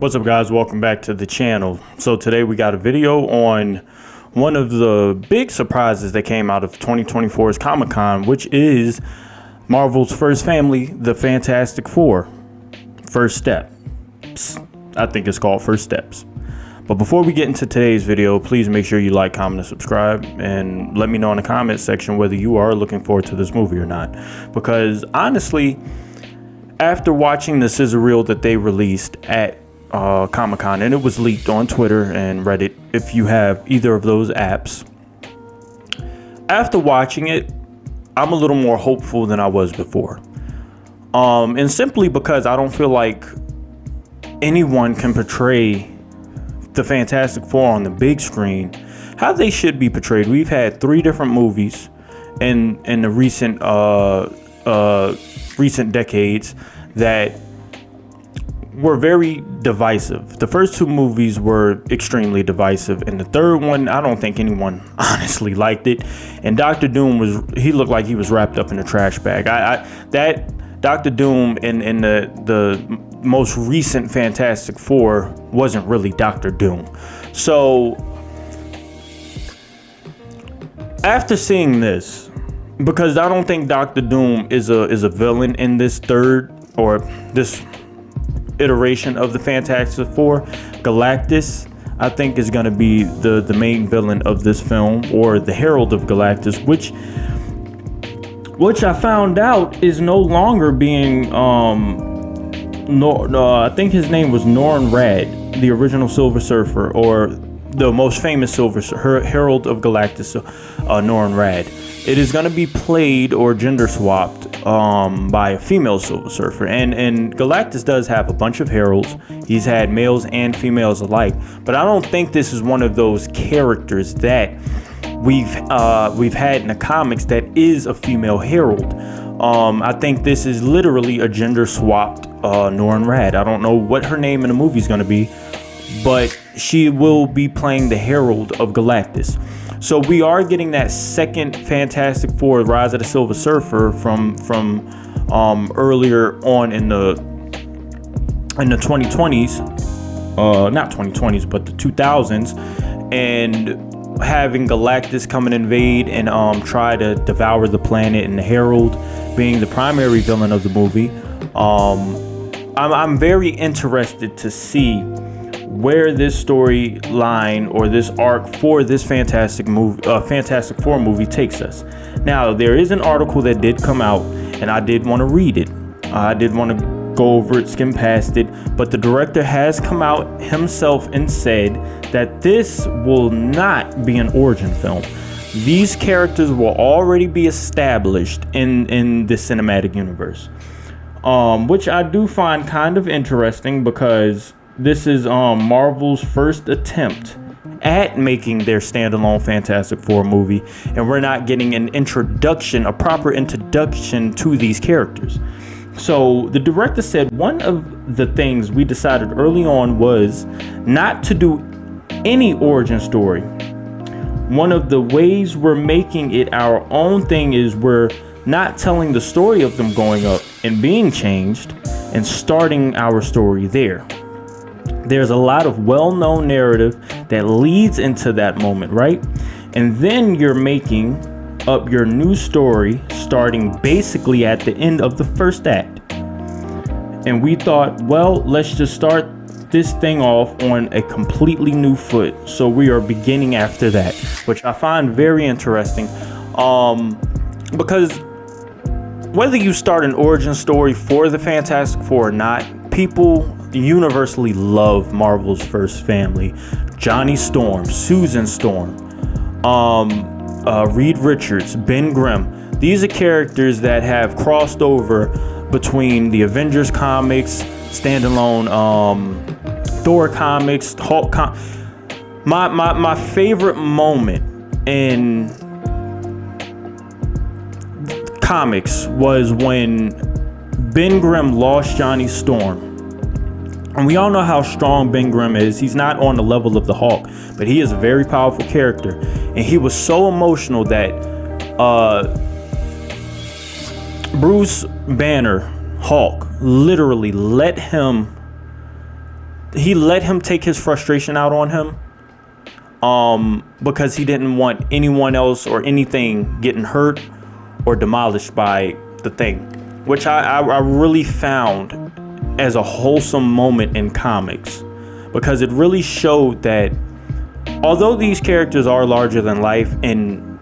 What's up, guys? Welcome back to the channel. So today we got a video on one of the big surprises that came out of 2024's Comic-Con, which is Marvel's first family, the Fantastic Four. First Steps. I think it's called First Steps. But before we get into today's video, please make sure you like, comment, and subscribe, and let me know in the comments section whether you are looking forward to this movie or not. Because honestly, after watching the scissor reel that they released at Comic-Con, and it was leaked on Twitter and Reddit if you have either of those apps, after watching it, I'm a little more hopeful than I was before. And simply because I don't feel like anyone can portray the Fantastic Four on the big screen how they should be portrayed. We've had 3 different movies in the recent decades that were very divisive. The first 2 movies were extremely divisive, and the third one, I don't think anyone honestly liked it. And Doctor Doom he looked like he was wrapped up in a trash bag. That Doctor Doom in the most recent Fantastic Four wasn't really Doctor Doom. So after seeing this, because I don't think Doctor Doom is a villain in this third or this iteration of the Fantastic Four, Galactus, I think, is going to be the main villain of this film, or the Herald of Galactus, which I found out is no longer being I think his name was Norrin Radd, the original Silver Surfer, or the most famous Herald of Galactus, Norrin Radd. It is going to be played or gender swapped by a female Silver Surfer, and Galactus does have a bunch of heralds. He's had males and females alike, but I don't think this is one of those characters that we've had in the comics that is a female herald. I think this is literally a gender swapped Norrin Radd. I don't know what her name in the movie is going to be, but she will be playing the Herald of Galactus. So we are getting that second Fantastic Four, Rise of the Silver Surfer, from earlier on in the 2020s, not 2020s, but the 2000s, and having Galactus come and invade and try to devour the planet, and the Herald being the primary villain of the movie. I'm very interested to see where this storyline or this arc for this Fantastic Four movie takes us. Now, there is an article that did come out, and I did want to read it. I did want to go over it, skim past it, but the director has come out himself and said that this will not be an origin film. These characters will already be established in the cinematic universe, which I do find kind of interesting, because this is Marvel's first attempt at making their standalone Fantastic Four movie, and we're not getting a proper introduction to these characters. So the director said one of the things we decided early on was not to do any origin story. One of the ways we're making it our own thing is we're not telling the story of them going up and being changed and starting our story there. There's a lot of well-known narrative that leads into that moment, right? And then you're making up your new story starting basically at the end of the first act. And we thought, well, let's just start this thing off on a completely new foot. So we are beginning after that, which I find very interesting, because whether you start an origin story for the Fantastic Four or not, people universally love Marvel's first family. Johnny Storm, Susan Storm, Reed Richards, Ben Grimm. These are characters that have crossed over between the Avengers comics, standalone Thor comics, Hulk my favorite moment in comics was when Ben Grimm lost Johnny Storm. And we all know how strong Ben Grimm is. He's not on the level of the Hulk, but he is a very powerful character. And he was so emotional that Bruce Banner, Hulk, literally let him he let him take his frustration out on him, because he didn't want anyone else or anything getting hurt or demolished by the thing, which I really found as a wholesome moment in comics, because it really showed that although these characters are larger than life and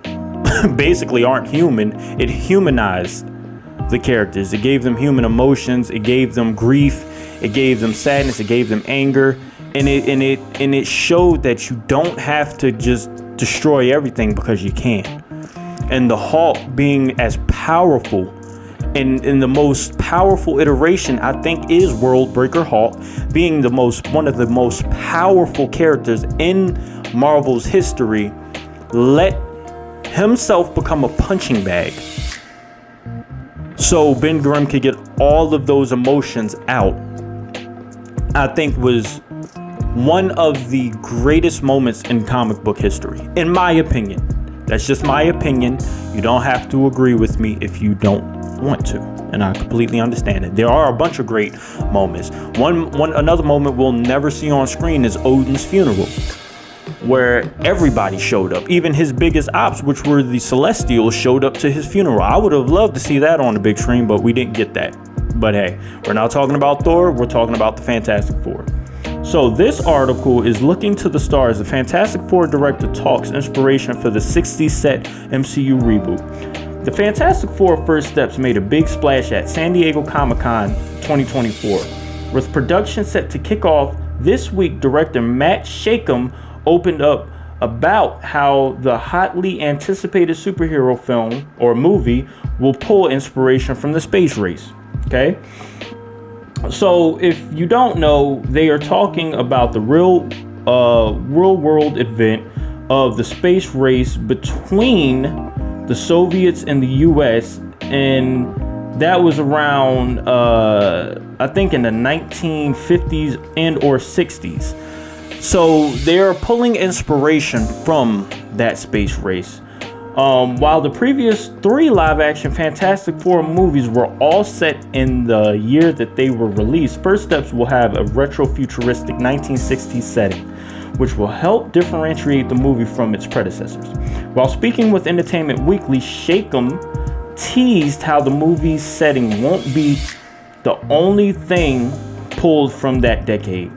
basically aren't human, it humanized the characters. It gave them human emotions. It gave them grief. It gave them sadness. It gave them anger, and it showed that you don't have to just destroy everything because you can. And the Hulk being as powerful, and in the most powerful iteration, I think, is World Breaker Hulk, being one of the most powerful characters in Marvel's history, let himself become a punching bag so Ben Grimm could get all of those emotions out. I think was one of the greatest moments in comic book history, in my opinion. That's just my opinion. You don't have to agree with me if you don't want to, and I completely understand it. There are a bunch of great moments. Another moment we'll never see on screen is Odin's funeral, where everybody showed up. Even his biggest ops, which were the Celestials, showed up to his funeral. I would have loved to see that on the big screen, but we didn't get that. But hey, we're not talking about Thor, we're talking about the Fantastic Four. So this article is looking to the stars. The Fantastic Four director talks inspiration for the 60s set MCU reboot. The Fantastic Four First Steps made a big splash at San Diego Comic-Con 2024. With production set to kick off this week, director Matt Shakeham opened up about how the hotly anticipated superhero film or movie will pull inspiration from the space race. Okay? So if you don't know, they are talking about the real world event of the space race between the Soviets and the US, and that was around I think in the 1950s and or 60s. So they're pulling inspiration from that space race. While the previous 3 live-action Fantastic Four movies were all set in the year that they were released, First Steps will have a retro-futuristic 1960s setting, which will help differentiate the movie from its predecessors. While speaking with Entertainment Weekly, Shakeham teased how the movie's setting won't be the only thing pulled from that decade.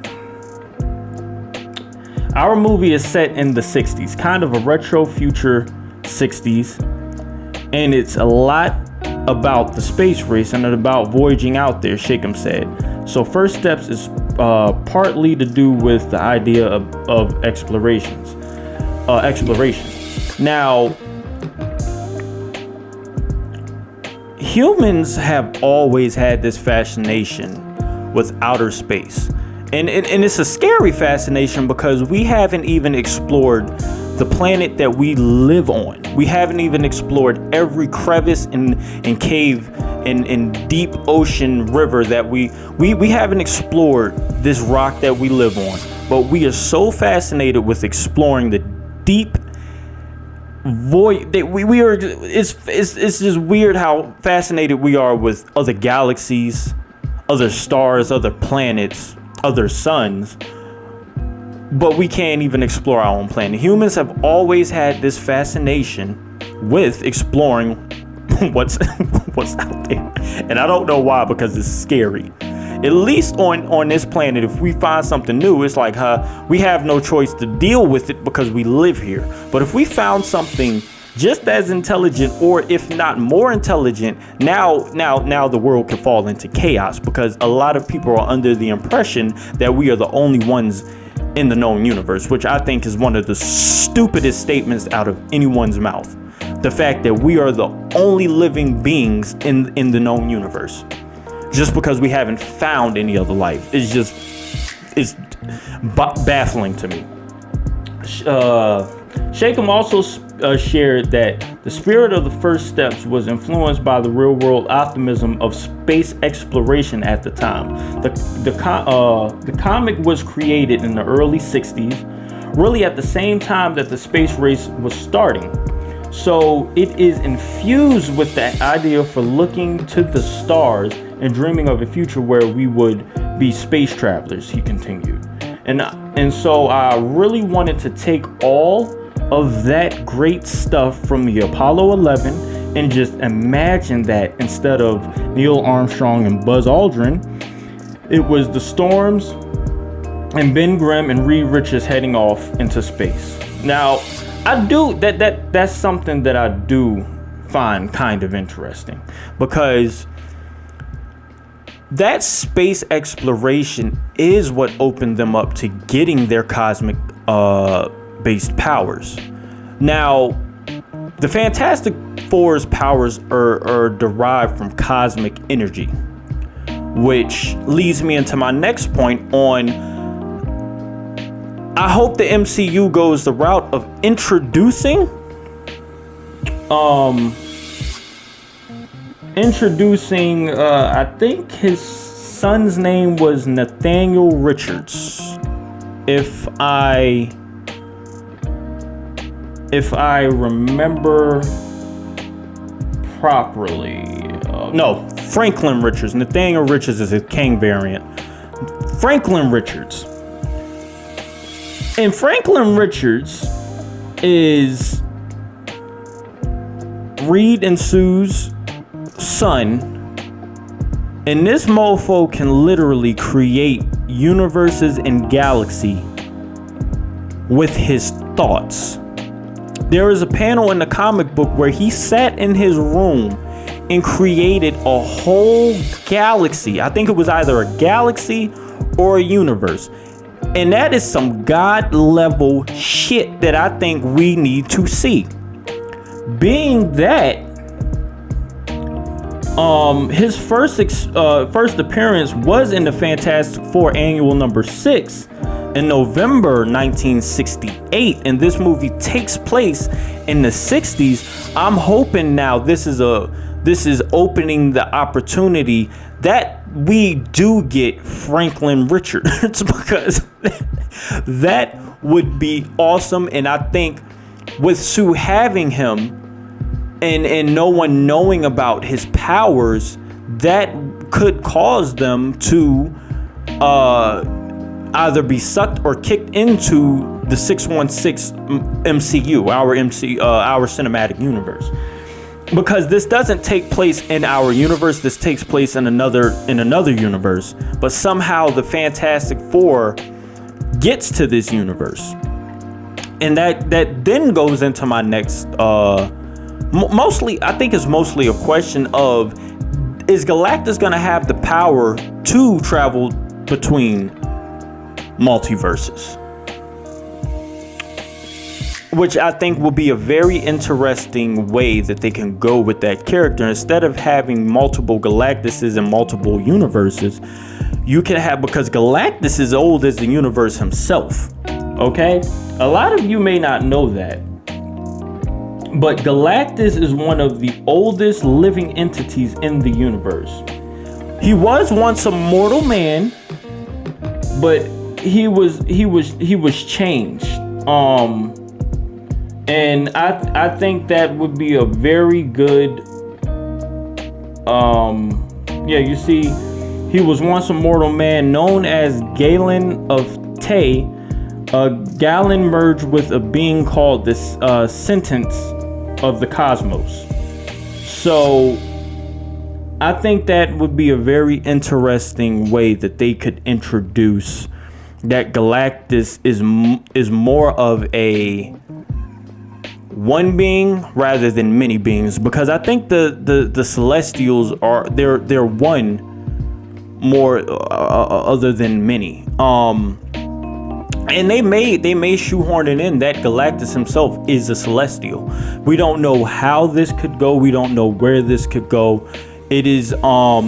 Our movie is set in the 60s, kind of a retro future 60s, and it's a lot about the space race and about voyaging out there, Shakeham said. So First Steps is partly to do with the idea of exploration. Now, humans have always had this fascination with outer space. And it's a scary fascination because we haven't even explored the planet that we live on. We haven't even explored every crevice and cave and deep ocean river that we haven't explored this rock that we live on. But we are so fascinated with exploring the deep void that we are. It's just weird how fascinated we are with other galaxies, other stars, other planets, other suns, but we can't even explore our own planet. Humans have always had this fascination with exploring what's out there, and I don't know why, because it's scary. At least on this planet, if we find something new, it's like we have no choice to deal with it because we live here. But if we found something just as intelligent, or if not more intelligent, now the world can fall into chaos, because a lot of people are under the impression that we are the only ones in the known universe, which I think is one of the stupidest statements out of anyone's mouth. The fact that we are the only living beings in the known universe, just because we haven't found any other life, it's baffling to me. Shakeham also shared that the spirit of the First Steps was influenced by the real-world optimism of space exploration at the time. The comic was created in the early 60s, really at the same time that the space race was starting. So it is infused with that idea for looking to the stars and dreaming of a future where we would be space travelers, he continued. And so I really wanted to take all of that great stuff from the Apollo 11 and just imagine that instead of Neil Armstrong and Buzz Aldrin, it was the Storms and Ben Grimm and Reed Richards heading off into space. Now, that's something that I do find kind of interesting, because that space exploration is what opened them up to getting their cosmic based powers. Now, the Fantastic Four's powers are derived from cosmic energy, which leads me into my next point on, I hope the MCU goes the route of introducing I think his son's name was Nathaniel Richards, if I remember properly. No, Franklin Richards. Nathaniel Richards is a King variant. Franklin Richards. And Franklin Richards is Reed and Sue's son, and this mofo can literally create universes and galaxy with his thoughts. There is a panel in the comic book where he sat in his room and created a whole galaxy. I think it was either a galaxy or a universe. And that is some God level shit that I think we need to see. Being that his first appearance was in the Fantastic Four Annual number 6 in November 1968, and this movie takes place in the 60s. I'm hoping now this is opening the opportunity that we do get Franklin Richards, because that would be awesome. And I think with Sue having him and no one knowing about his powers, that could cause them to either be sucked or kicked into the 616 MCU, our cinematic universe. Because this doesn't take place in our universe, this takes place in another universe, but somehow the Fantastic Four gets to this universe. And that then goes into my next I think it's mostly a question of, is Galactus gonna have the power to travel between multiverses? Which I think will be a very interesting way that they can go with that character. Instead of having multiple Galactuses and multiple universes, you can have, because Galactus is old as the universe himself. Okay? A lot of you may not know that, but Galactus is one of the oldest living entities in the universe. He was once a mortal man, but he was changed. And I think that would be a very good, you see, he was once a mortal man known as Galen of Tay. Galen merged with a being called this Sentence of the Cosmos. So I think that would be a very interesting way that they could introduce that Galactus is more of a one being rather than many beings, because I think the Celestials are they're one more other than many. And they may shoehorn it in that Galactus himself is a Celestial. We don't know how this could go. We don't know where this could go. It is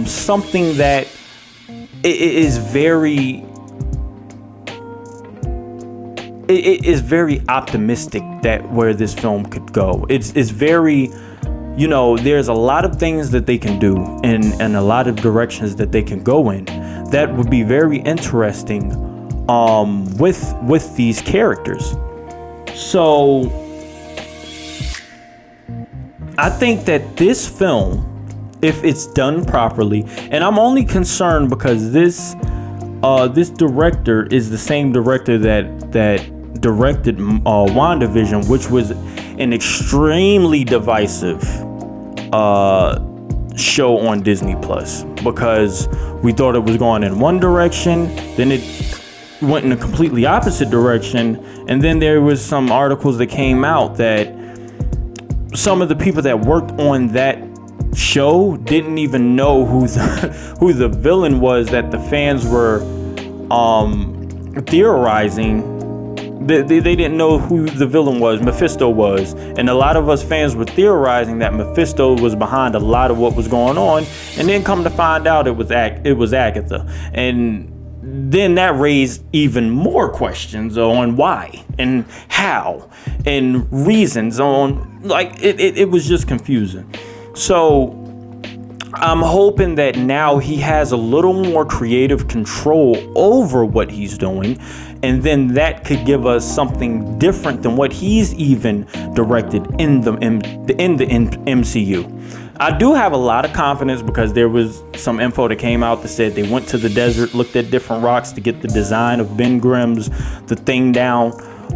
something that is very. It is very optimistic that where this film could go. It's very, there's a lot of things that they can do and a lot of directions that they can go in that would be very interesting with these characters. So I think that this film, if it's done properly, and I'm only concerned because this This director is the same director that directed WandaVision, which was an extremely divisive show on Disney Plus, because we thought it was going in one direction, then it went in a completely opposite direction, and then there was some articles that came out that some of the people that worked on that show didn't even know who the villain was that the fans were theorizing. They didn't know who the villain was, Mephisto was, and a lot of us fans were theorizing that Mephisto was behind a lot of what was going on, and then come to find out it was Agatha, and then that raised even more questions on why and how and reasons on, like, it was just confusing. So I'm hoping that now he has a little more creative control over what he's doing, and then that could give us something different than what he's even directed in the MCU. I do have a lot of confidence, because there was some info that came out that said they went to the desert, looked at different rocks to get the design of Ben Grimm's The Thing down,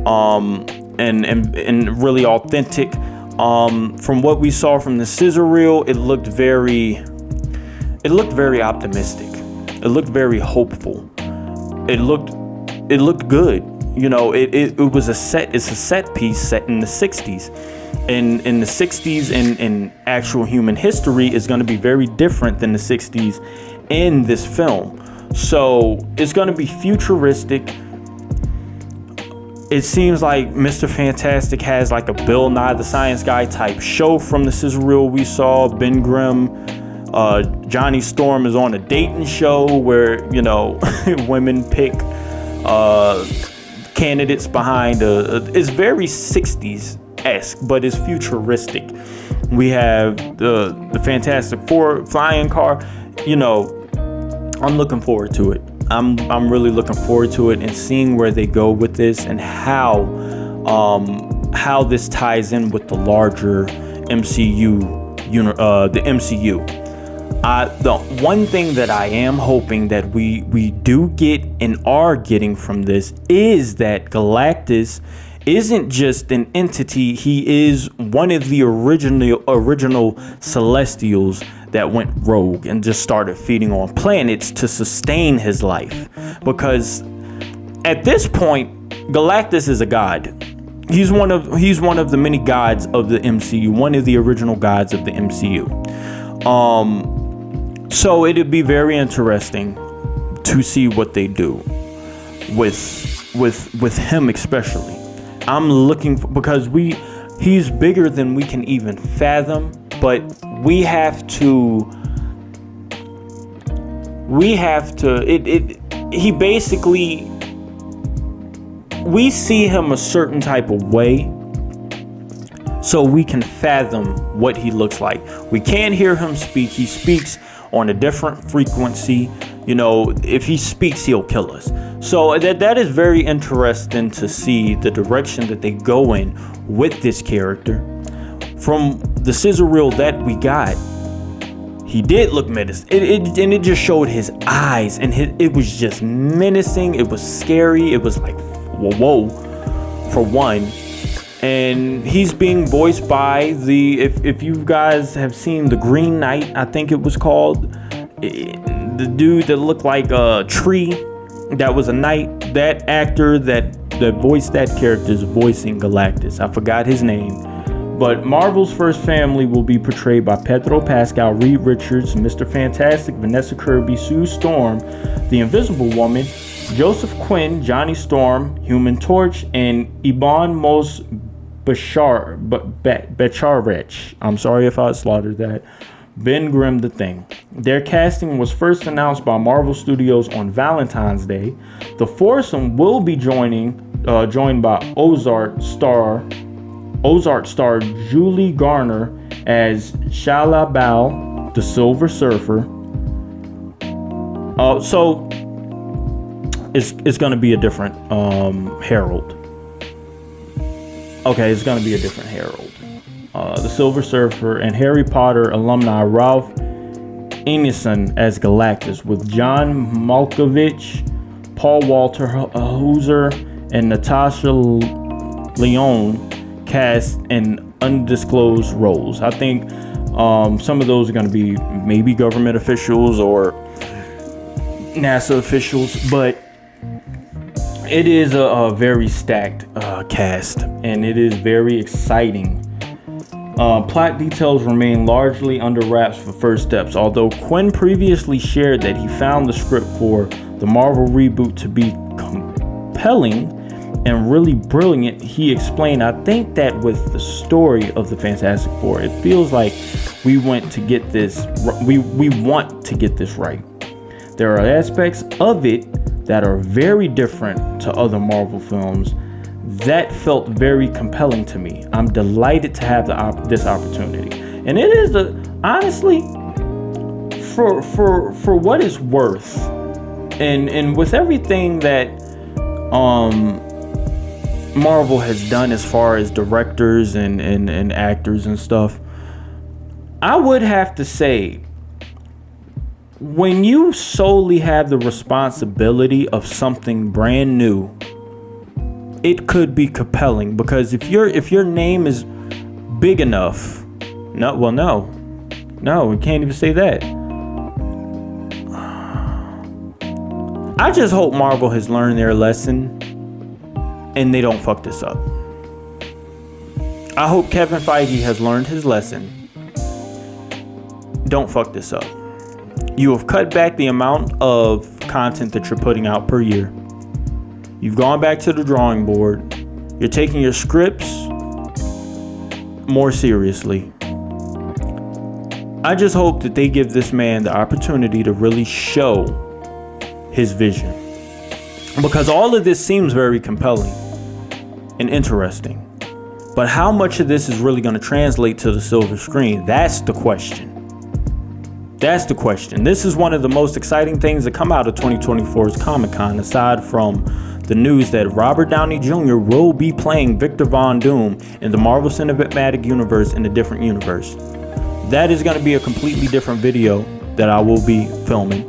and really authentic. From what we saw from the scissor reel, it looked very optimistic. It looked very hopeful. It looked good. You know, it was it's a set piece set in the 60s. And in the 60s in actual human history is going to be very different than the 60s in this film. So it's going to be futuristic. It seems like Mr. Fantastic has like a Bill Nye the Science Guy type show from the scissor reel we saw. Ben Grimm, Johnny Storm is on a dating show where, you know, women pick candidates behind it's very 60s-esque, but it's futuristic. We have the Fantastic Four flying car. You know, I'm looking forward to it. I'm really looking forward to it and seeing where they go with this, and how this ties in with the larger MCU, the MCU. The one thing that I am hoping that we do get and are getting from this is that Galactus isn't just an entity. He is one of the original Celestials that went rogue and just started feeding on planets to sustain his life. Because at this point, Galactus is a god. He's one of the many gods of the MCU, one of the original gods of the MCU. So it'd be very interesting to see what they do with him, especially. I'm looking for, because he's bigger than we can even fathom, but we have to he basically, we see him a certain type of way so we can fathom what he looks like. We can't hear him speak. He speaks on a different frequency. You know, if he speaks, he'll kill us. So that is very interesting to see the direction that they go in with this character. From the scissor reel that we got, he did look menacing. It just showed his eyes, and it was just menacing. It was scary. It was like, whoa, for one. And he's being voiced by if you guys have seen The Green Knight, I think it was called, the dude that looked like a tree that was a knight. That actor that voiced that character is voicing Galactus. I forgot his name. But Marvel's first family will be portrayed by Pedro Pascal, Reed Richards, Mr. Fantastic, Vanessa Kirby, Sue Storm, the Invisible Woman, Joseph Quinn, Johnny Storm, Human Torch, and Ibn Mos Bacharach. I'm sorry if I slaughtered that. Ben Grimm, The Thing. Their casting was first announced by Marvel Studios on Valentine's Day. The foursome will be joined by Ozark star Julie Garner as Shalabal, the Silver Surfer. So it's going to be a different Herald. Okay, it's going to be a different Herald. The Silver Surfer, and Harry Potter alumni Ralph Ineson as Galactus, with John Malkovich Paul Walter Hauser and Natasha Lyonne cast in undisclosed roles. I think some of those are going to be maybe government officials or NASA officials, but it is a very stacked cast, and it is very exciting. Plot details remain largely under wraps for First Steps, although Quinn previously shared that he found the script for the Marvel reboot to be compelling and really brilliant. He explained, "I think that with the story of the Fantastic Four, it feels like we want to get this right. There are aspects of it that are very different to other Marvel films that felt very compelling to me. I'm delighted to have this opportunity." And it is honestly, for what it's worth, and with everything that Marvel has done as far as directors and actors and stuff, I would have to say, when you solely have the responsibility of something brand new, it could be compelling, because if your name is big enough, no, we can't even say that. I just hope Marvel has learned their lesson and they don't fuck this up. I hope Kevin Feige has learned his lesson. Don't fuck this up. You have cut back the amount of content that you're putting out per year. You've gone back to the drawing board. You're taking your scripts more seriously. I just hope that they give this man the opportunity to really show his vision, because all of this seems very compelling and interesting. But how much of this is really going to translate to the silver screen? That's the question. That's the question. This is one of the most exciting things that come out of 2024's Comic-Con, aside from the news that Robert Downey Jr. will be playing Victor Von Doom in the Marvel Cinematic Universe in a different universe. That is going to be a completely different video that I will be filming,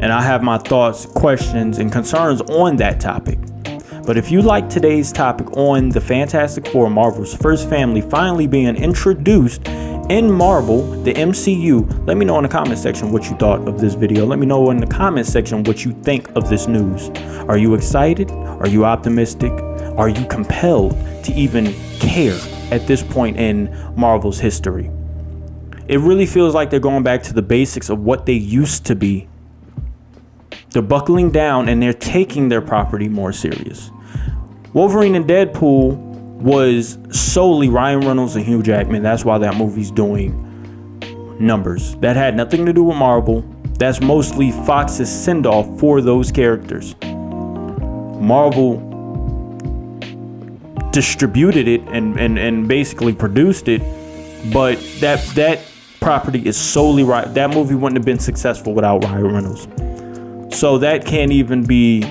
and I have my thoughts, questions, and concerns on that topic. But if you like today's topic on the Fantastic Four, Marvel's first family finally being introduced in Marvel, the MCU, let me know in the comment section what you thought of this video. Let me know in the comment section what you think of this news. Are you excited? Are you optimistic? Are you compelled to even care at this point in Marvel's history? It really feels like they're going back to the basics of what they used to be. They're buckling down and they're taking their property more serious. Wolverine and Deadpool was solely Ryan Reynolds and Hugh Jackman. That's why that movie's doing numbers. That had nothing to do with Marvel. That's mostly Fox's send-off for those characters. Marvel distributed it and basically produced it, but that property is solely right. That movie wouldn't have been successful without Ryan Reynolds. So that can't even be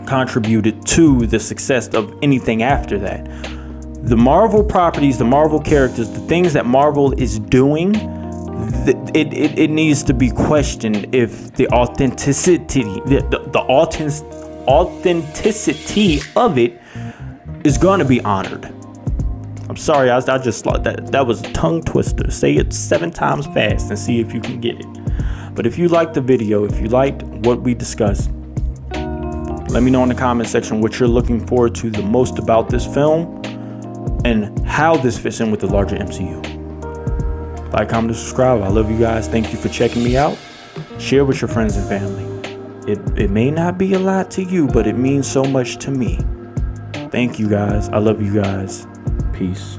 contributed to the success of anything after that. The Marvel properties, the Marvel characters, the things that Marvel is doing, it needs to be questioned if the authenticity, the authenticity of it is going to be honored. I'm sorry, I just thought that was a tongue twister. Say it 7 times fast and see if you can get it. But if you liked the video, if you liked what we discussed, let me know in the comment section what you're looking forward to the most about this film and how this fits in with the larger MCU. Like, comment, and subscribe. I love you guys. Thank you for checking me out. Share with your friends and family. It may not be a lot to you, but it means so much to me. Thank you guys. I love you guys. Peace.